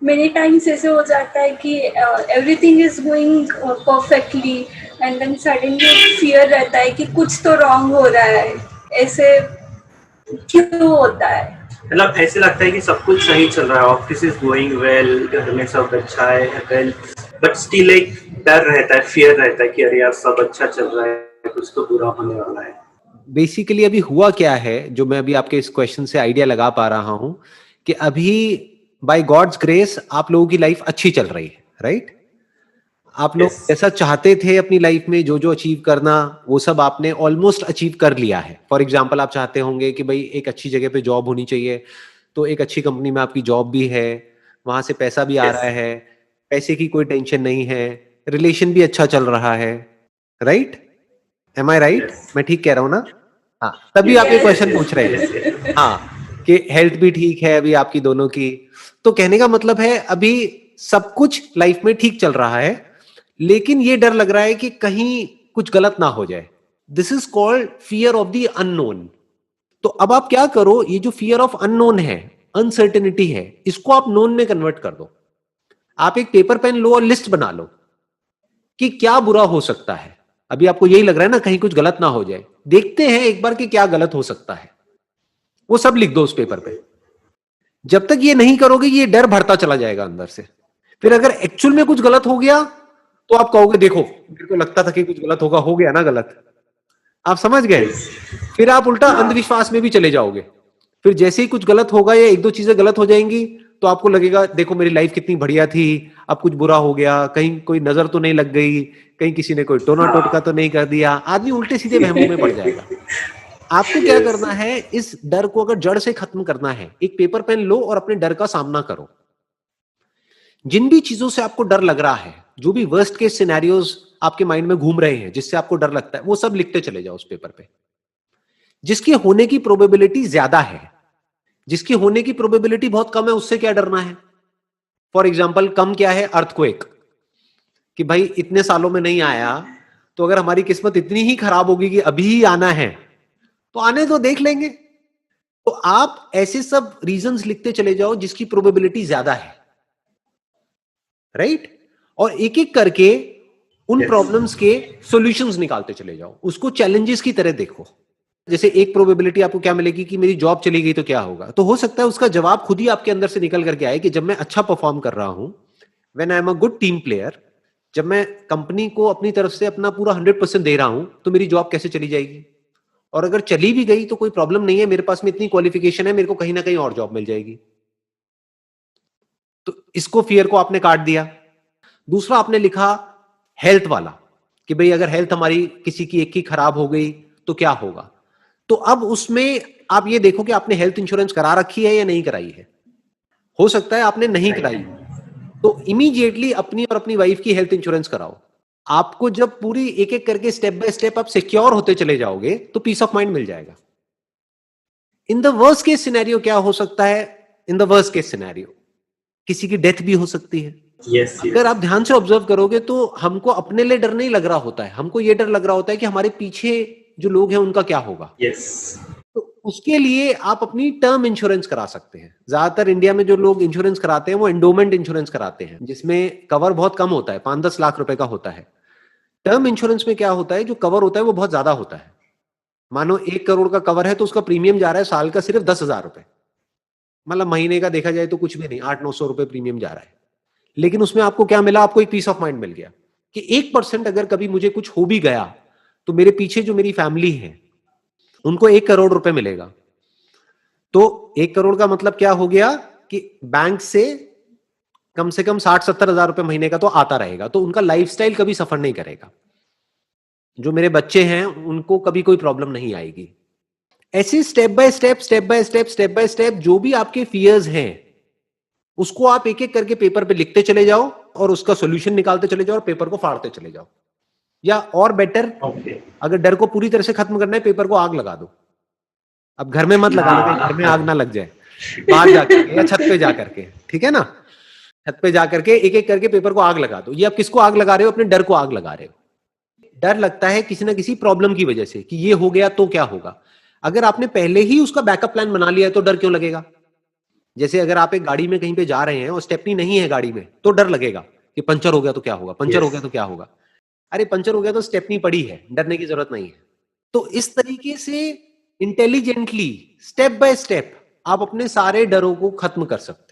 Many times ऐसे हो जाता है कि everything is going perfectly and then suddenly fear रहता है कि कुछ तो रॉन्ग हो रहा है, ऐसे क्यों होता है? मतलब ऐसे लगता है कि सब कुछ सही चल रहा है, ऑफिस इज गोइंग वेल, घर में सब अच्छा है वेल, बट स्टिल एक डर रहता है, फियर रहता है कि अरे यार सब अच्छा चल रहा है, कुछ तो बुरा होने वाला है। बेसिकली अभी हुआ क्या है, जो मैं अभी आपके इस क्वेश्चन से आइडिया लगा पा रहा हूं कि अभी बाय गॉड्स ग्रेस आप लोगों की लाइफ अच्छी चल रही है, राइट? आप लोग जैसा चाहते थे अपनी लाइफ में जो जो अचीव करना, वो सब आपने ऑलमोस्ट अचीव कर लिया है। फॉर एग्जाम्पल, आप चाहते होंगे कि भाई एक अच्छी जगह पे जॉब होनी चाहिए, तो एक अच्छी कंपनी में आपकी जॉब भी है, वहां से पैसा भी आ रहा है, पैसे की कोई टेंशन नहीं है, रिलेशन भी अच्छा चल रहा है, राइट? एम आई राइट? मैं ठीक कह रहा हूँ ना? हाँ, तभी आप ये क्वेश्चन पूछ रहे हैं। हाँ, कि हेल्थ भी ठीक है अभी आपकी दोनों की, तो कहने का मतलब है अभी सब कुछ लाइफ में ठीक चल रहा है, लेकिन ये डर लग रहा है कि कहीं कुछ गलत ना हो जाए। This is called fear of the unknown. तो अब आप क्या करो, ये जो फियर ऑफ अननोन है, अनसर्टेनिटी है, इसको आप नोन में कन्वर्ट कर दो। आप एक पेपर पेन लो और लिस्ट बना लो कि क्या बुरा हो सकता है। अभी आपको यही लग रहा है ना कहीं कुछ गलत ना हो जाए, देखते हैं एक बार कि क्या गलत हो सकता है, वो सब लिख दो उस पेपर पे। जब तक ये नहीं करोगे ये डर बढ़ता चला जाएगा अंदर से। फिर अगर एक्चुअल में कुछ गलत हो गया तो आप कहोगे देखो मेरे को लगता था कि कुछ गलत होगा, हो गया ना गलत। आप समझ गए? फिर आप उल्टा अंधविश्वास में भी चले जाओगे। फिर जैसे ही कुछ गलत होगा या एक दो चीजें गलत हो जाएंगी तो आपको लगेगा देखो मेरी लाइफ कितनी बढ़िया थी, अब कुछ बुरा हो गया, कहीं कोई नजर तो नहीं लग गई, कहीं किसी ने कोई टोना टोटका तो नहीं कर दिया। आदमी उल्टे सीधे वहमों में पड़ जाएगा। आपको क्या करना है, इस डर को अगर जड़ से खत्म करना है, एक पेपर पेन लो और अपने डर का सामना करो। जिन भी चीजों से आपको डर लग रहा है, जो भी वर्स्ट केस सिनेरियोज आपके माइंड में घूम रहे हैं जिससे आपको डर लगता है, वो सब लिखते चले जाओ उस पेपर पे। जिसके होने की प्रोबेबिलिटी ज्यादा है, जिसकी होने की प्रोबेबिलिटी बहुत कम है, उससे क्या डरना है। फॉर एग्जाम्पल, कम क्या है? अर्थक्वेक, कि भाई इतने सालों में नहीं आया, तो अगर हमारी किस्मत इतनी ही खराब होगी कि अभी ही आना है तो आने तो देख लेंगे। तो आप ऐसे सब रीजंस लिखते चले जाओ जिसकी प्रोबेबिलिटी ज्यादा है, राइट? और एक एक करके उन प्रॉब्लम्स के सॉल्यूशंस निकालते चले जाओ, उसको चैलेंजेस की तरह देखो। जैसे एक प्रोबेबिलिटी आपको क्या मिलेगी कि मेरी जॉब चली गई तो क्या होगा, तो हो सकता है उसका जवाब खुद ही आपके अंदर से निकल करके आए कि जब मैं अच्छा परफॉर्म कर रहा हूं, when I am a good team player, जब मैं कंपनी को अपनी तरफ से अपना पूरा 100% दे रहा हूं, तो मेरी जॉब कैसे चली जाएगी। और अगर चली भी गई तो कोई प्रॉब्लम नहीं है, मेरे पास में इतनी क्वालिफिकेशन है, मेरे को कहीं ना कहीं और जॉब मिल जाएगी। तो इसको, फियर को आपने काट दिया। दूसरा आपने लिखा हेल्थ वाला, कि भाई अगर हेल्थ हमारी किसी की एक की खराब हो गई तो क्या होगा। तो अब उसमें आप ये देखो कि आपने हेल्थ इंश्योरेंस करा रखी है या नहीं कराई है। हो सकता है आपने नहीं कराई, तो इमीडिएटली अपनी और अपनी वाइफ की हेल्थ इंश्योरेंस कराओ। आपको जब पूरी एक एक करके स्टेप बाय स्टेप आप सिक्योर होते चले जाओगे तो पीस ऑफ माइंड मिल जाएगा। In the worst case scenario क्या हो सकता है? In the worst case scenario किसी की डेथ भी हो सकती है। अगर आप ध्यान से ऑब्जर्व करोगे तो हमको अपने लिए डर नहीं लग रहा होता है, हमको ये डर लग रहा होता है कि हमारे पीछे जो लोग हैं उनका क्या होगा। तो उसके लिए आप अपनी टर्म इंश्योरेंस करा सकते हैं। ज्यादातर इंडिया में जो लोग इंश्योरेंस कराते हैं वो एंडोमेंट इंश्योरेंस कराते हैं, जिसमें कवर बहुत कम होता है, 5-10 लाख रुपए का होता है। टर्म इंश्योरेंस में क्या होता है, जो कवर होता है वो बहुत ज्यादा होता है। मानो 1 करोड़ का कवर है तो उसका प्रीमियम जा रहा है साल का सिर्फ 10,000 रुपए, मतलब महीने का देखा जाए तो कुछ भी नहीं, 800-900 रुपए प्रीमियम जा रहा है। लेकिन उसमें आपको क्या मिला? आपको एक पीस ऑफ माइंड मिल गया कि 1% अगर कभी मुझे कुछ हो भी गया तो मेरे पीछे जो मेरी फैमिली है उनको 1 करोड़ रुपए मिलेगा। तो 1 करोड़ का मतलब क्या हो गया कि बैंक से कम 60-70 हजार रुपए महीने का तो आता रहेगा, तो उनका लाइफस्टाइल कभी सफर नहीं करेगा। जो मेरे बच्चे हैं उनको कभी कोई प्रॉब्लम नहीं आएगी। ऐसे step by step, step by step, step by step जो भी आपके फियर्स हैं उसको आप एक एक करके पेपर पे लिखते चले जाओ और उसका सॉल्यूशन निकालते चले जाओ और पेपर को फाड़ते चले जाओ। या और बेटर, अगर डर को पूरी तरह से खत्म करना है, पेपर को आग लगा दो। अब घर में मत लगाना, कहीं घर में आग ना लग जाए, बाहर जाकर या छत पे जाकर के, ठीक है ना, छत पे जाकर के एक एक करके पेपर को आग लगा दो। ये आप किसको आग लगा रहे हो? अपने डर को आग लगा रहे हो। डर लगता है किसी ना किसी प्रॉब्लम की वजह से कि ये हो गया तो क्या होगा। अगर आपने पहले ही उसका बैकअप प्लान बना लिया है तो डर क्यों लगेगा? जैसे अगर आप एक गाड़ी में कहीं पे जा रहे हैं और स्टेपनी नहीं है गाड़ी में, तो डर लगेगा कि पंचर हो गया तो क्या होगा, पंचर हो गया तो क्या होगा। अरे पंचर हो गया तो स्टेपनी पड़ी है, डरने की जरूरत नहीं है। तो इस तरीके से इंटेलिजेंटली स्टेप बाय स्टेप आप अपने सारे डरों को खत्म कर सकते हैं।